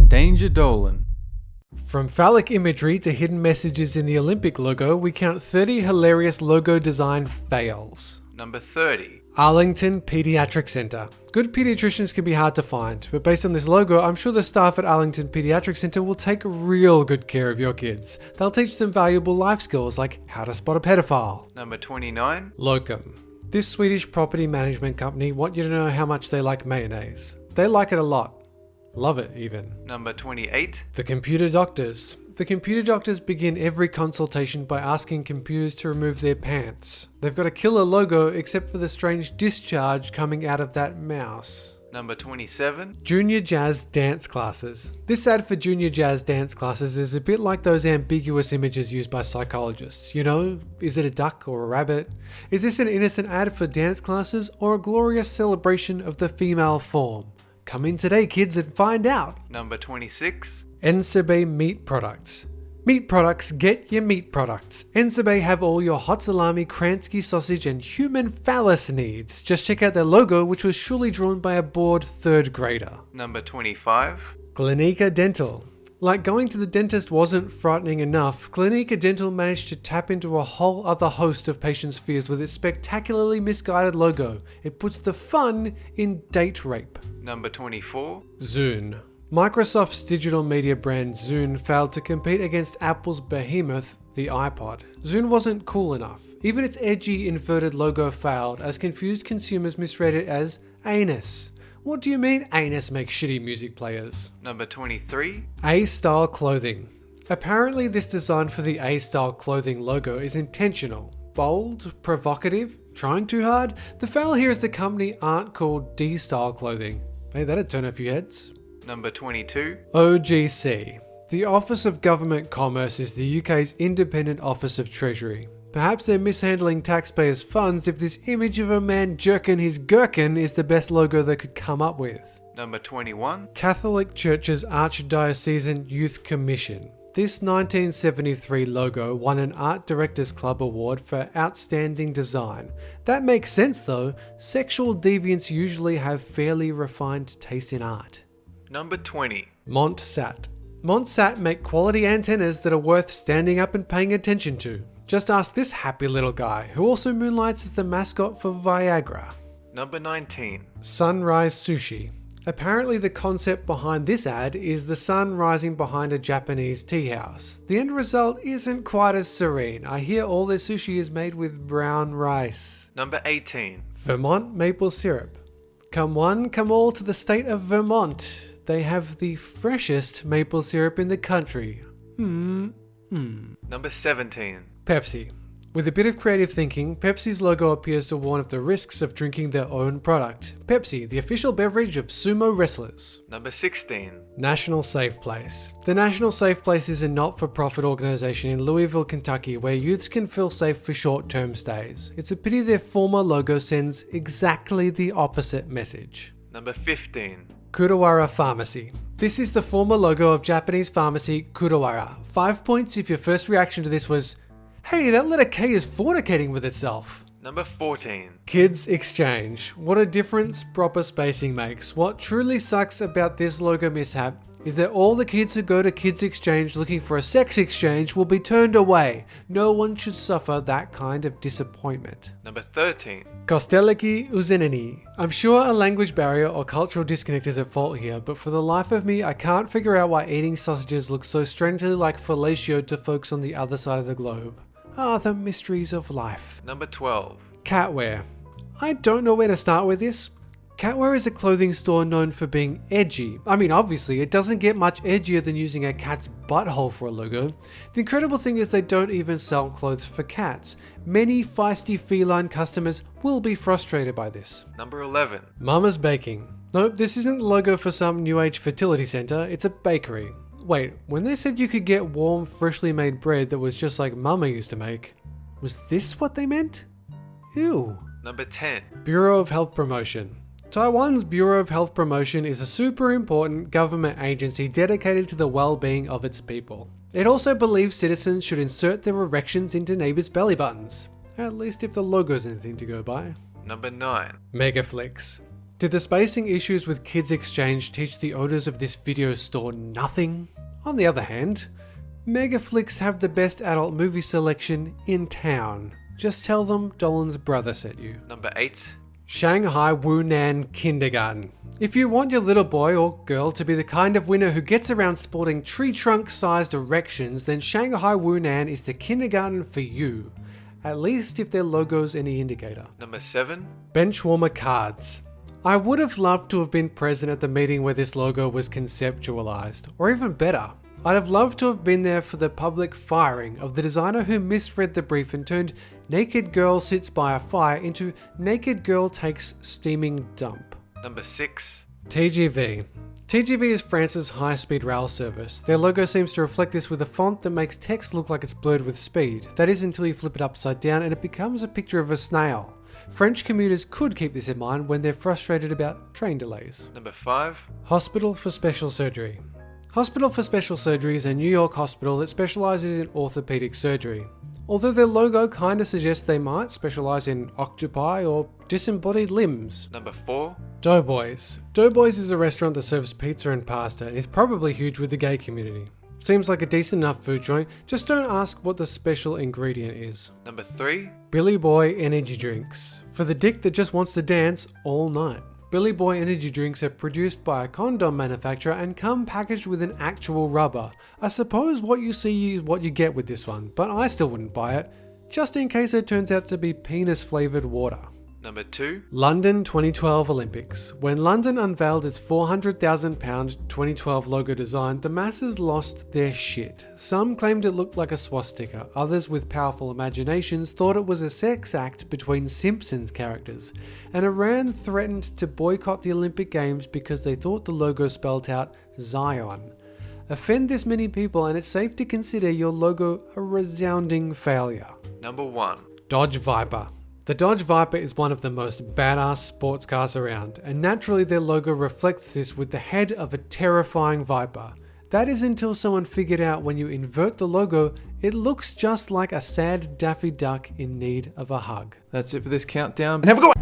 Danger Dolan. From phallic imagery to hidden messages in the Olympic logo, we count 30 hilarious logo design fails. Number 30. Arlington Pediatric Center. Good pediatricians can be hard to find, but based on this logo, I'm sure the staff at Arlington Pediatric Center will take real good care of your kids. They'll teach them valuable life skills like how to spot a pedophile. Number 29. Locum. This Swedish property management company want you to know how much they like mayonnaise. They like it a lot. Love it, even. Number 28. The computer doctors. The computer doctors begin every consultation by asking computers to remove their pants. They've got a killer logo except for the strange discharge coming out of that mouse. Number 27. Junior Jazz Dance Classes. This ad for Junior Jazz Dance Classes is a bit like those ambiguous images used by psychologists. You know, is it a duck or a rabbit? Is this an innocent ad for dance classes or a glorious celebration of the female form? Come in today, kids, and find out. Number 26. NCB Meat Products. Meat products, get your meat products. NCB have all your hot salami, Kransky sausage, and human phallus needs. Just check out their logo, which was surely drawn by a bored third grader. Number 25. Clinica Dental. Like going to the dentist wasn't frightening enough, Clinica Dental managed to tap into a whole other host of patients' fears with its spectacularly misguided logo. It puts the fun in date rape. Number 24. Zune. Microsoft's digital media brand Zune failed to compete against Apple's behemoth, the iPod. Zune wasn't cool enough. Even its edgy inverted logo failed, as confused consumers misread it as anus. What do you mean anus makes shitty music players? Number 23. A-style clothing. Apparently this design for the A-style clothing logo is intentional. Bold, provocative, trying too hard? The fail here is the company aren't called D-style clothing. Hey, that'd turn a few heads. Number 22. OGC. The Office of Government Commerce is the UK's independent Office of Treasury. Perhaps they're mishandling taxpayers' funds if this image of a man jerking his gherkin is the best logo they could come up with. Number 21. Catholic Church's Archdiocesan Youth Commission. This 1973 logo won an Art Directors Club award for outstanding design. That makes sense though, sexual deviants usually have fairly refined taste in art. Number 20. Mont-Sat. Mont-Sat make quality antennas that are worth standing up and paying attention to. Just ask this happy little guy, who also moonlights as the mascot for Viagra. Number 19. Sunrise Sushi. Apparently the concept behind this ad is the sun rising behind a Japanese tea house. The end result isn't quite as serene. I hear all their sushi is made with brown rice. Number 18. Vermont maple syrup. Come one, come all to the state of Vermont. They have the freshest maple syrup in the country. Number 17. Pepsi. With a bit of creative thinking, Pepsi's logo appears to warn of the risks of drinking their own product. Pepsi, the official beverage of sumo wrestlers. Number 16. National Safe Place. The National Safe Place is a not-for-profit organization in Louisville, Kentucky, where youths can feel safe for short-term stays. It's a pity their former logo sends exactly the opposite message. Number 15. Kurawara Pharmacy. This is the former logo of Japanese pharmacy Kurawara. 5 points if your first reaction to this was, hey, that letter K is fornicating with itself. Number 14. Kids Exchange. What a difference proper spacing makes. What truly sucks about this logo mishap is that all the kids who go to Kids Exchange looking for a sex exchange will be turned away. No one should suffer that kind of disappointment. Number 13. Kosteliki Uzeneni. I'm sure a language barrier or cultural disconnect is at fault here, but for the life of me, I can't figure out why eating sausages looks so strangely like fellatio to folks on the other side of the globe. Ah, the mysteries of life. Number 12. Catwear. I don't know where to start with this. Catwear is a clothing store known for being edgy. I mean, obviously, it doesn't get much edgier than using a cat's butthole for a logo. The incredible thing is they don't even sell clothes for cats. Many feisty feline customers will be frustrated by this. Number 11. Mama's Baking. Nope, this isn't the logo for some new age fertility center, it's a bakery. Wait, when they said you could get warm, freshly made bread that was just like Mama used to make, was this what they meant? Ew. Number 10. Bureau of Health Promotion. Taiwan's Bureau of Health Promotion is a super important government agency dedicated to the well-being of its people. It also believes citizens should insert their erections into neighbors' belly buttons, at least if the logo's anything to go by. Number 9. Megaflix. Did the spacing issues with Kids Exchange teach the owners of this video store nothing? On the other hand, Megaflix have the best adult movie selection in town. Just tell them Dolan's brother sent you. Number 8. Shanghai Wunan Kindergarten. If you want your little boy or girl to be the kind of winner who gets around sporting tree trunk sized erections, then Shanghai Wunan is the kindergarten for you. At least if their logo's any indicator. Number 7. Benchwarmer Cards. I would have loved to have been present at the meeting where this logo was conceptualized, or even better, I'd have loved to have been there for the public firing of the designer who misread the brief and turned naked girl sits by a fire into naked girl takes steaming dump. Number 6. TGV. TGV is France's high-speed rail service. Their logo seems to reflect this with a font that makes text look like it's blurred with speed. That is until you flip it upside down and it becomes a picture of a snail. French commuters could keep this in mind when they're frustrated about train delays. Number 5. Hospital for Special Surgery. Hospital for Special Surgery is a New York hospital that specializes in orthopedic surgery. Although their logo kinda suggests they might specialize in octopi or disembodied limbs. Number 4. Doughboys. Doughboys is a restaurant that serves pizza and pasta and is probably huge with the gay community. Seems like a decent enough food joint, just don't ask what the special ingredient is. Number 3. Billy Boy Energy Drinks. For the dick that just wants to dance all night. Billy Boy energy drinks are produced by a condom manufacturer and come packaged with an actual rubber. I suppose what you see is what you get with this one, but I still wouldn't buy it, just in case it turns out to be penis flavored water. Number 2. London 2012 Olympics. When London unveiled its £400,000 2012 logo design, the masses lost their shit. Some claimed it looked like a swastika, others with powerful imaginations thought it was a sex act between Simpsons characters, and Iran threatened to boycott the Olympic Games because they thought the logo spelled out Zion. Offend this many people and it's safe to consider your logo a resounding failure. Number 1. Dodge Viper. The Dodge Viper is one of the most badass sports cars around, and naturally their logo reflects this with the head of a terrifying viper. That is until someone figured out when you invert the logo, it looks just like a sad Daffy Duck in need of a hug. That's it for this countdown. And have a good one!